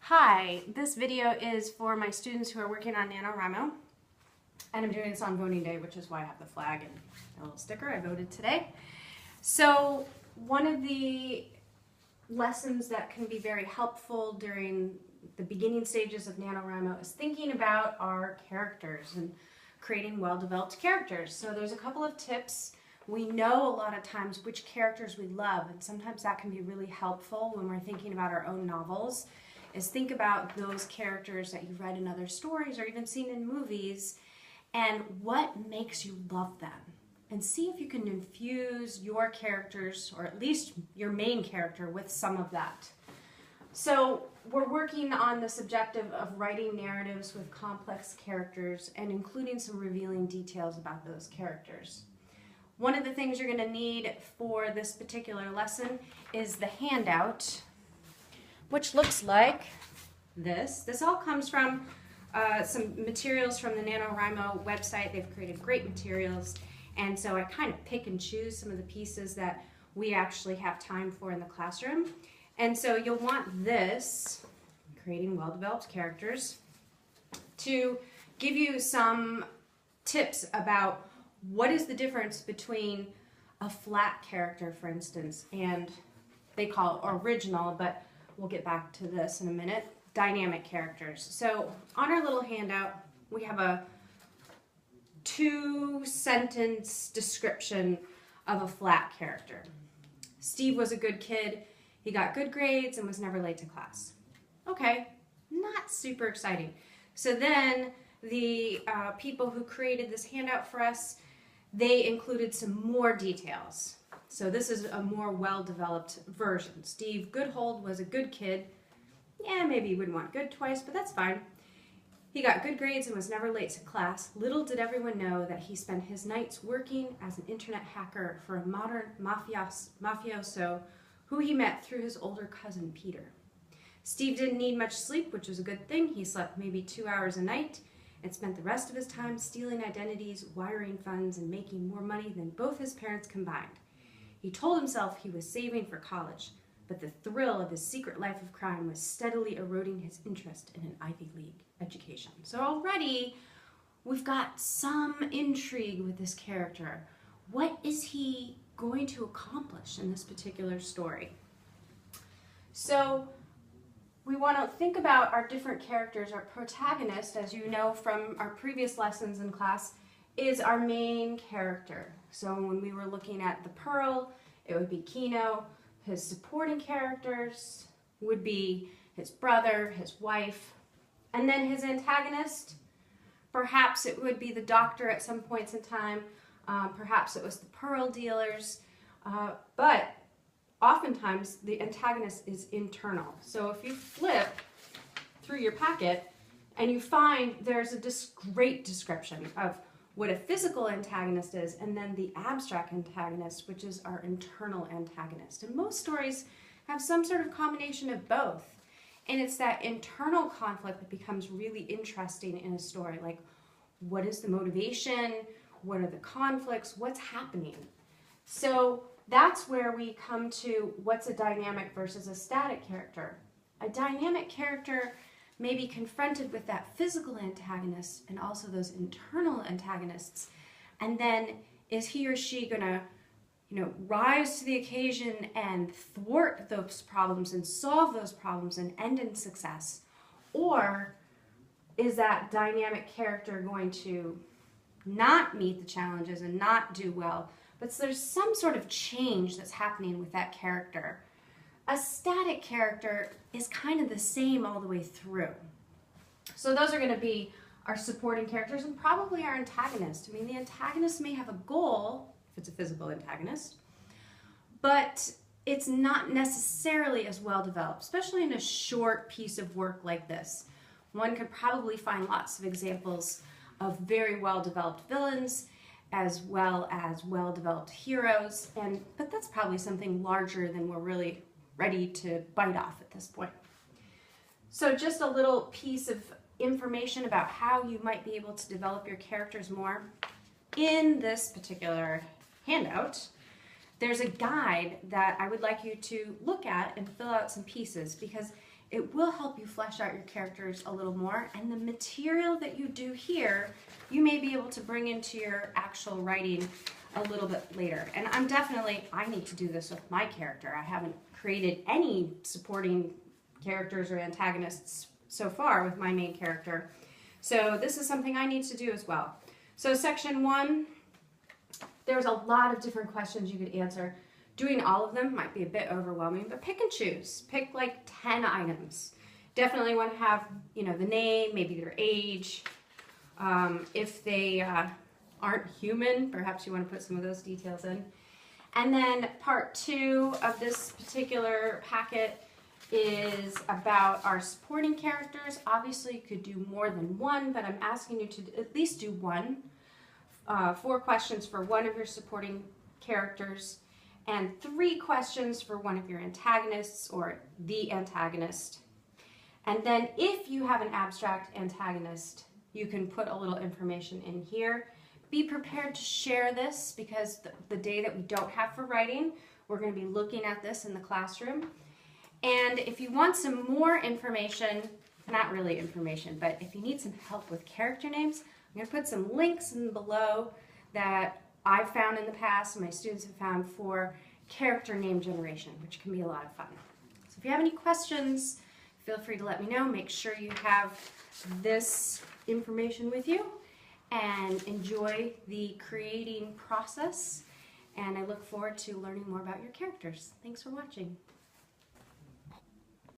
Hi, this video is for my students who are working on Nanowrimo, and I'm doing this on voting day, which is why I have the flag and a little sticker. I voted today. So one of the lessons that can be very helpful during the beginning stages of Nanowrimo is thinking about our characters and creating well-developed characters. So there's a couple of tips. We know a lot of times which characters we love, and sometimes that can be really helpful when we're thinking about our own novels, is think about those characters that you've read in other stories or even seen in movies and what makes you love them. And see if you can infuse your characters, or at least your main character, with some of that. So we're working on this objective of writing narratives with complex characters and including some revealing details about those characters. One of the things you're going to need for this particular lesson is the handout, which looks like this. This all comes from some materials from the Nanowrimo website. They've created great materials, and so I kind of pick and choose some of the pieces that we actually have time for in the classroom. And so you'll want this, creating well-developed characters, to give you some tips about what is the difference between a flat character, for instance, and they call it original, but we'll get back to this in a minute, dynamic characters. So on our little handout, we have a 2-sentence description of a flat character. Steve was a good kid. He got good grades and was never late to class. Okay, not super exciting. So then the people who created this handout for us, they included some more details. So this is a more well-developed version. Steve Goodhold was a good kid. Yeah, maybe you wouldn't want good twice, but that's fine. He got good grades and was never late to class. Little did everyone know that he spent his nights working as an internet hacker for a modern mafioso who he met through his older cousin, Peter. Steve didn't need much sleep, which was a good thing. He slept maybe 2 hours a night and spent the rest of his time stealing identities, wiring funds, and making more money than both his parents combined. He told himself he was saving for college, but the thrill of his secret life of crime was steadily eroding his interest in an Ivy League education. So already we've got some intrigue with this character. What is he going to accomplish in this particular story? So we want to think about our different characters. Our protagonist, as you know from our previous lessons in class, is our main character. So when we were looking at the Pearl, it would be Kino. His supporting characters would be his brother, his wife, and then his antagonist. Perhaps it would be the doctor at some points in time. Perhaps it was the Pearl dealers. But oftentimes the antagonist is internal. So if you flip through your packet and you find there's a great description of what a physical antagonist is, and then the abstract antagonist, which is our internal antagonist. And most stories have some sort of combination of both. And it's that internal conflict that becomes really interesting in a story. Like, what is the motivation? What are the conflicts? What's happening? So that's where we come to what's a dynamic versus a static character. A dynamic character may be confronted with that physical antagonist and also those internal antagonists. And then is he or she gonna, rise to the occasion and thwart those problems and solve those problems and end in success? Or is that dynamic character going to not meet the challenges and not do well, but so there's some sort of change that's happening with that character? A static character is kind of the same all the way through. So those are going to be our supporting characters and probably our antagonist. I mean, the antagonist may have a goal, if it's a physical antagonist, but it's not necessarily as well developed, especially in a short piece of work like this. One could probably find lots of examples of very well-developed villains as well as well-developed heroes, but that's probably something larger than we're really ready to bite off at this point. So just a little piece of information about how you might be able to develop your characters more. In this particular handout, there's a guide that I would like you to look at and fill out some pieces, because it will help you flesh out your characters a little more, and the material that you do here, you may be able to bring into your actual writing a little bit later. And I need to do this with my character. I haven't created any supporting characters or antagonists so far with my main character. So this is something I need to do as well. So section 1, there's a lot of different questions you could answer. Doing all of them might be a bit overwhelming, but pick and choose. Pick like 10 items. Definitely want to have, the name, maybe their age. If they aren't human, perhaps you want to put some of those details in. And then part 2 of this particular packet is about our supporting characters. Obviously, you could do more than one, but I'm asking you to at least do one. 4 questions for one of your supporting characters, and 3 questions for one of your antagonists or the antagonist. And then if you have an abstract antagonist, you can put a little information in here. Be prepared to share this, because the day that we don't have for writing, we're going to be looking at this in the classroom. And if you want some more information, not really information, but if you need some help with character names, I'm going to put some links in below that I've found in the past and my students have found for character name generation, which can be a lot of fun. So if you have any questions, feel free to let me know. Make sure you have this information with you and enjoy the creating process. And I look forward to learning more about your characters. Thanks for watching.